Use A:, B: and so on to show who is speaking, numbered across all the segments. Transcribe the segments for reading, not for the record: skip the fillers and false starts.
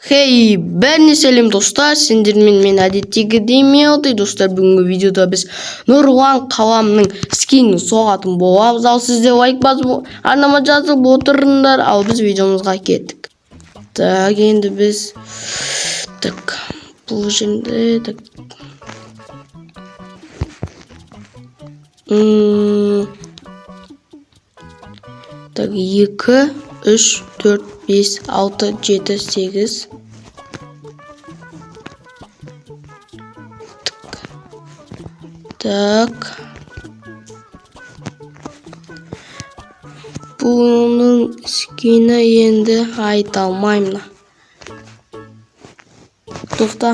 A: Хей, бәріне сәлем достар, сендермен мен әдеттегідей мелдей достар. Бүгінгі видеода біз Нұрлан қаламның скинін соғатын боламыз. Ал сіздер лайк басып, арнама жазып отырыңдар. Ал біз видеомызға кеттік. Так, енді біз бұл жерде так 2 3 4 5 6 7 8 так бұның скині енді айта алмаймын. Тоқта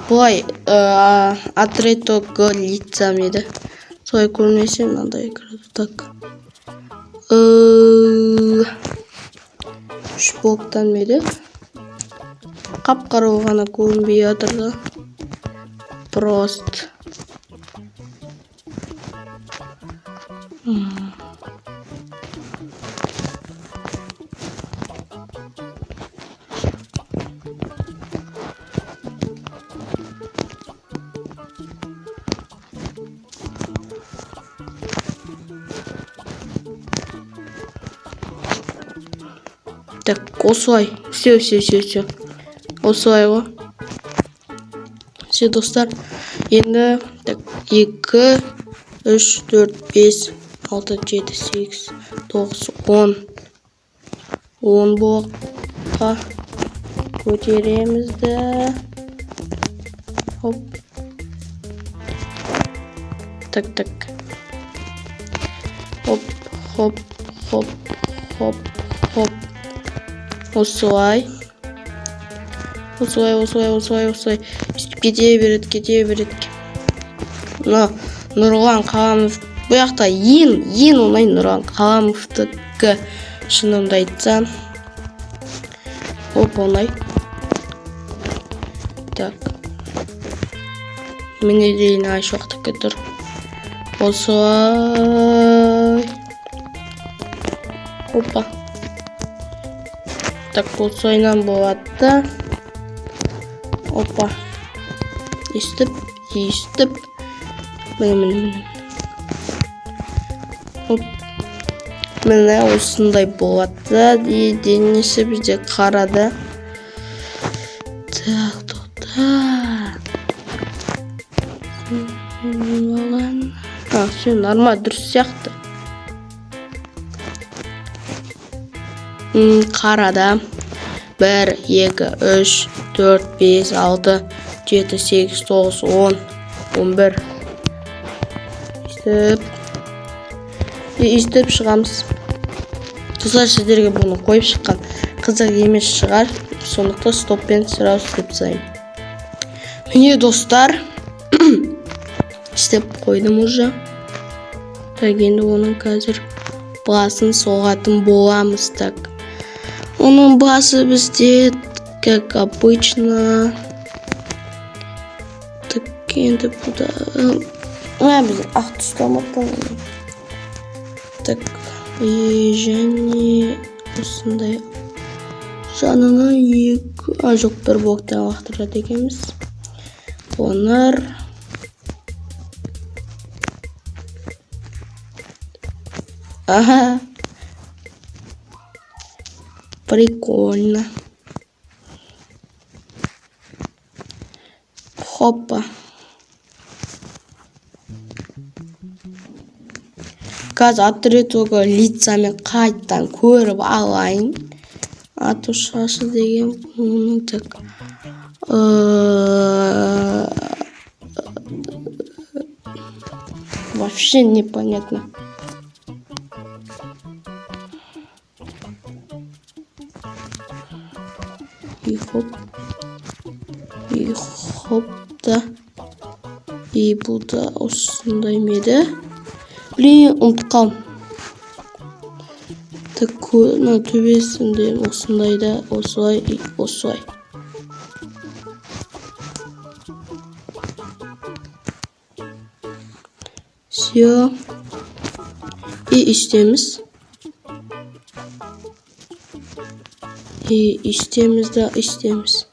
A: бұлай атретоғы лицам еді, солай көрмесе мынандай экраны. Так 3 блоктан бері қап-қара ғана көрінбей жатыр да. Прост так, осылай. Все. Осылай ғой. Все достар. Енді так 2 3 4 5 6 7 8 9 10 блокқа көтереміз де. Хоп. Так. Хоп. Осылай. Кете береді. Нұрлан Қаламов. Бұл жақта ең оңай Нұрлан Қаламовтікі, шынымды айтсам. Оңай. Так. Міне дейін айшоқтыкі тұр. Осылай. Опа. Так, осылайнан болады. Опа. Естіп. Міне. Оп. Міне осындай болады. Денесі бізде қарады. Так. Все нормально, дұрыс сияқты. Қарада 1 2 3 4 5 6 7 8 9 10 11 естіп шығамыз. Достар, сіздерге бұны қойып шыққан қызық емес шығар, сондықтан стоппен сразу істеп тастаймын. Міне достар, істеп қойдым уже. Так, енді оның қазір басын соғатын боламыз. Так, оның басы бізде как обычно. Так, енді бұда біз ақ тұстамақтан. Так, және осындай жанына 2 жоқ, 1 блоктан лақтырады екенбіз. Онар прикольно. Хопа. Қазір атретоғы лицамен қайттан көріп алайын. Ату шашы деген бұның так. Вообще непонятно. И хоп да. И бұл да осындай меді. Блин, ұмытқам. Так, төбесінде осындай да, осылай. Все. И істеміз. İstemiz de istemiz.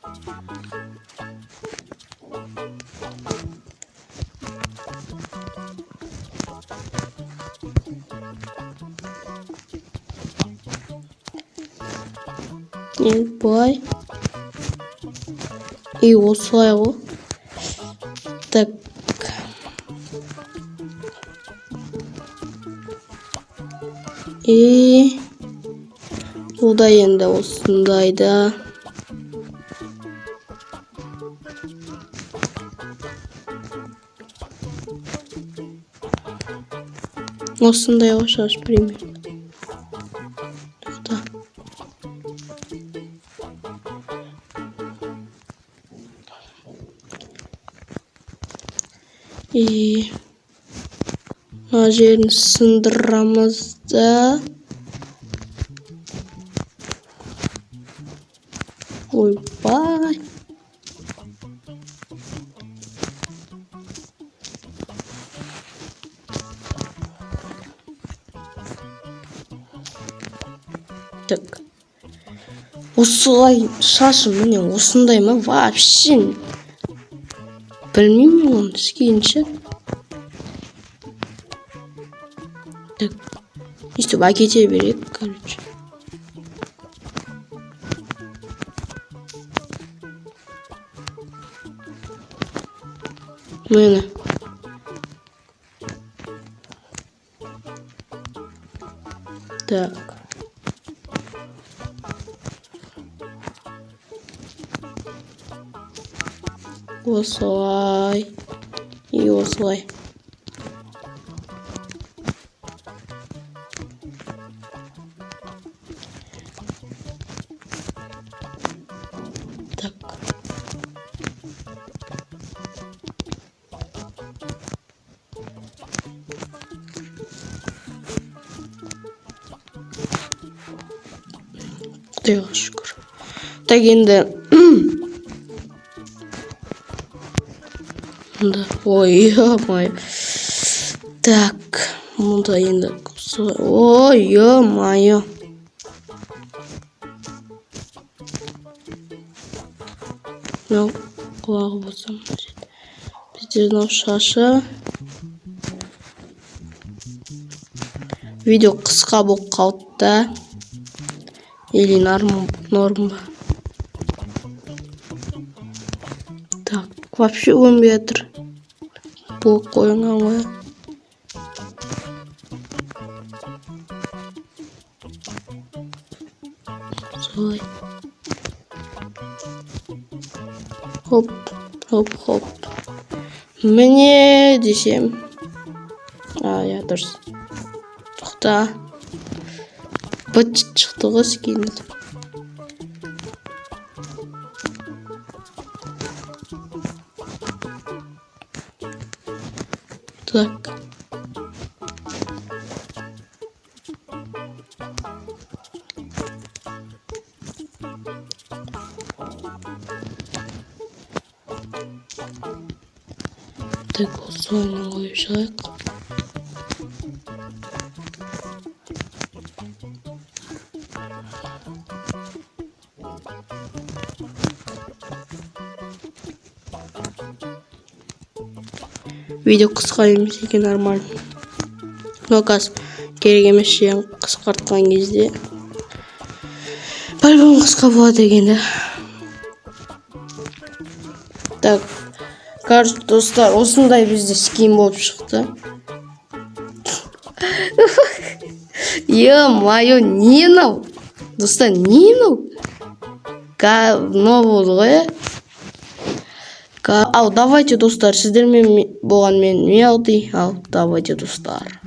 A: Бай. И осылай ғой. Так. Бұл да енді осындайда. Осындай оқшаш примерно. Да. Мына жерін сындырамыз да. Ойбай. Так. Осылай шашым міне осындай ма? Вообще. Білмеймін оны скинші. Так. Өйстіп әкете берек, короче. Мені. Так. Осылай. И осылай. Так. Құдайға шүкір. Так енді ой, ё-моё. Так, мұнда енді ой, ё-моё. Мынау құлағы болса бізде мынау шашы. Видео қысқа болып қалды да. Или норм ба. Так, вообще өнбей жатыр. Бұл қойыңа ғой. Солай. Хоп, хоп, хоп. Міне десем. Я дұрыс. Тоқта. Быт шықты ғой скинді. Так. Так, осылайынан қойып шығайық. Видео қысқа емес екен, нормально. Но қазір керек емес жерін қысқартқан кезде по-любому қысқа болады екен, да. Так, короче, достар, осындай бізде скин болып шықты. Ё-моё, не мынау? Достар, не мынау? Говно болды ғой. Ал, давайте, достар, сіздермен болған мен Мелти. Ал, давайте, достар.